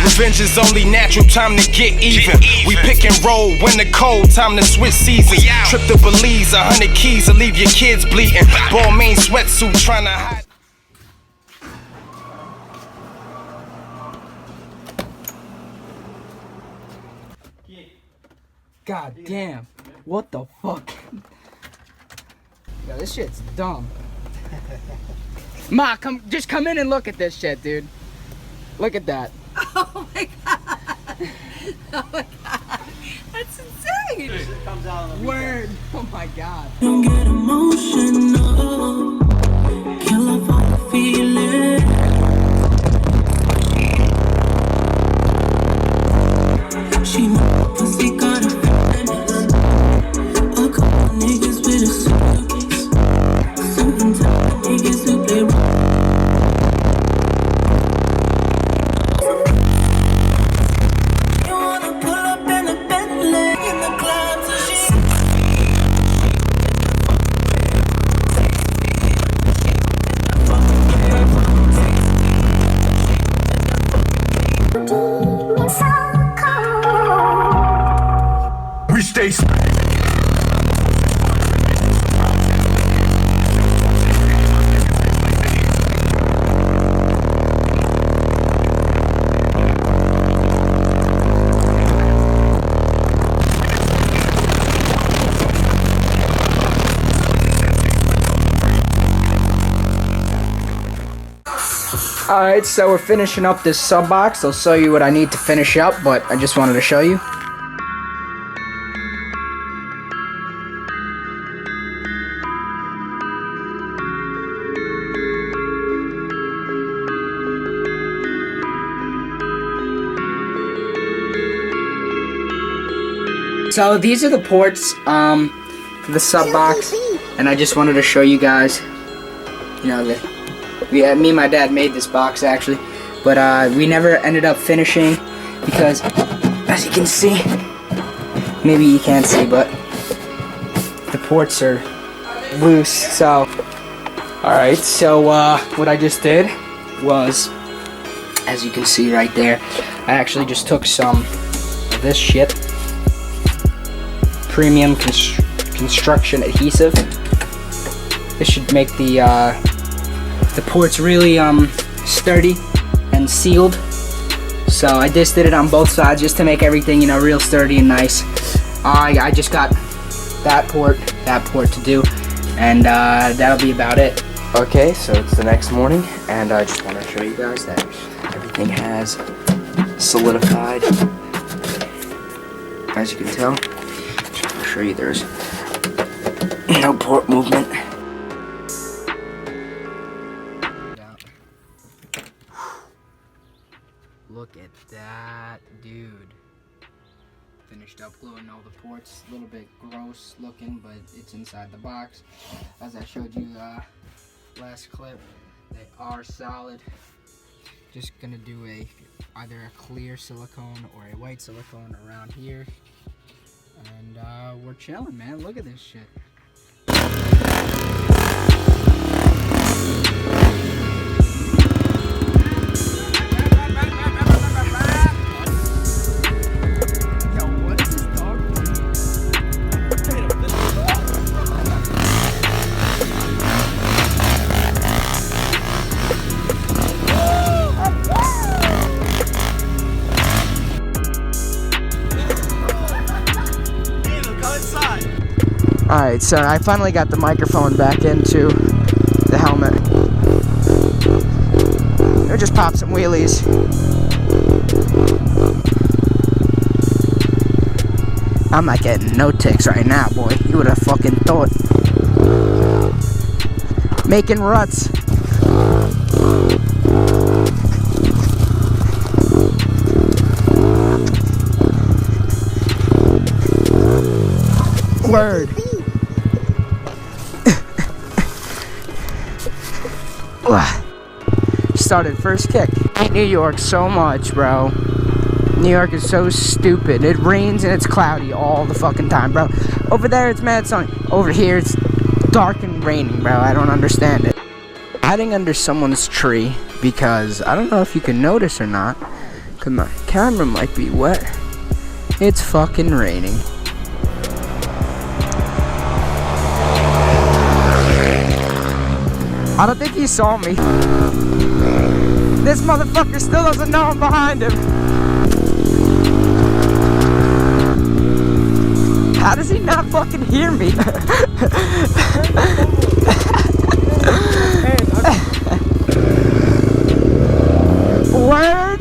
Revenge is only natural, time to get even. We pick and roll when the cold, time to switch seasons. Trip to Belize, 100 keys to leave your kids bleeding. Ball main sweatsuit trying to hide. God damn. What the fuck? Yo, this shit's dumb. Ma, just come in and look at this shit, dude. Look at that. Oh my god. Oh my god. That's insane. It comes out on the Word. Oh my god. Don't get emotional. Kill off all the feeling. She my pussy got a finesse. A couple niggas with a suitcase. Certain type of niggas who play you wanna pull up in a Bentley in the club so she We stay. Alright, so we're finishing up this sub box. I'll show you what I need to finish up, but I just wanted to show you. So these are the ports for the sub box, and I just wanted to show you guys, you know, me and my dad made this box actually, but we never ended up finishing because, as you can see, maybe you can't see, but the ports are loose. So, alright, so what I just did was, as you can see right there, I actually just took some of this shit, premium construction adhesive. This should make the ports really sturdy and sealed. So I just did it on both sides just to make everything, you know, real sturdy and nice. I just got that port to do, and that'll be about it. Okay, so it's the next morning, and I just want to show you guys that everything has solidified. As you can tell, I'll show you there's no port movement. Look at that, dude. Finished up gluing all the ports. A little bit gross looking, but it's inside the box. As I showed you last clip, they are solid. Just gonna do either a clear silicone or a white silicone around here. And we're chilling, man. Look at this shit. Alright, so I finally got the microphone back into the helmet. I'll just pop some wheelies. I'm not getting no ticks right now, boy. You would have fucking thought. Making ruts. Word. Started first kick. I hate New York so much, bro. New York is so stupid. It rains and it's cloudy all the fucking time, bro. Over there it's mad sunny. Over here it's dark and raining, bro. I don't understand it. Hiding under someone's tree because I don't know if you can notice or not. Cause my camera might be wet. It's fucking raining. I don't think he saw me. This motherfucker still doesn't know I'm behind him. How does he not fucking hear me? Word?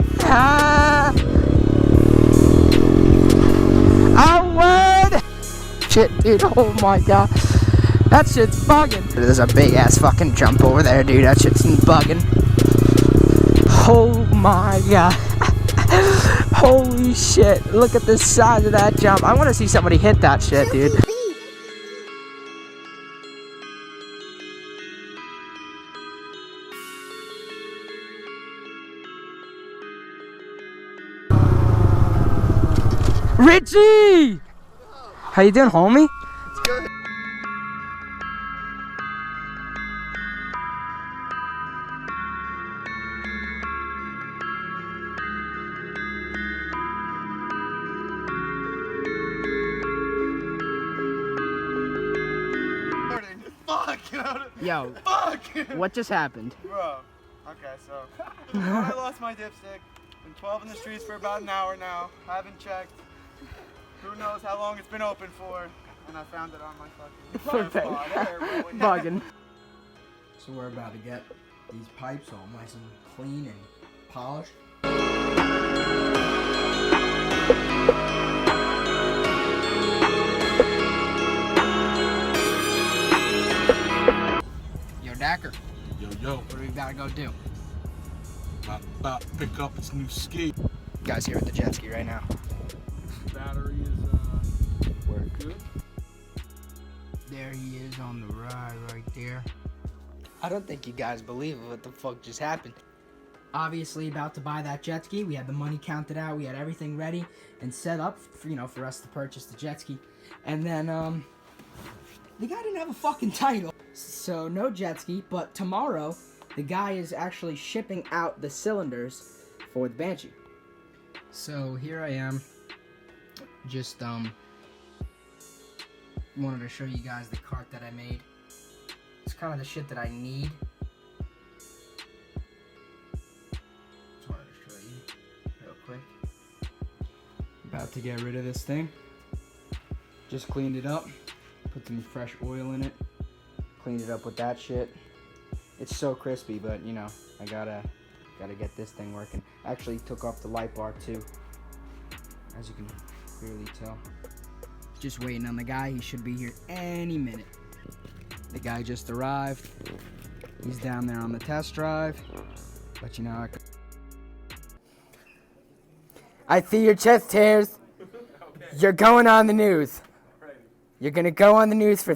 Word! Shit, dude, oh my god. That shit's bugging. There's a big ass fucking jump over there, dude. That shit's bugging. Oh my god. Holy shit. Look at the size of that jump. I want to see somebody hit that shit, dude. Richie! How you doing, homie? It's good. Fuck! Yo, Fuck! what just happened? Bro. Okay, so I lost my dipstick. Been 12 in the streets for about an hour now. Haven't checked. Who knows how long it's been open for? And I found it on my fucking tripod. Bugging. So we're about to get these pipes all nice and clean and polished. Yo, Dacker. Yo, What do we gotta go do? about to pick up its new ski. Guys here at the jet ski right now. Battery is good. There he is on the ride right there. I don't think you guys believe what the fuck just happened. Obviously about to buy that jet ski. We had the money counted out. We had everything ready and set up for, for us to purchase the jet ski. And then the guy didn't have a fucking title. So no jet ski, but tomorrow the guy is actually shipping out the cylinders for the Banshee. So here I am. Just wanted to show you guys the cart that I made. It's kind of the shit that I need. Just wanted to show you real quick. About to get rid of this thing. Just cleaned it up. Put some fresh oil in it. Cleaned it up with that shit. It's so crispy, but I gotta get this thing working. Actually took off the light bar too, as you can clearly tell. Just waiting on the guy. He should be here any minute. The guy just arrived. He's down there on the test drive. But I see your chest hairs. You're going on the news. You're gonna go on the news for this.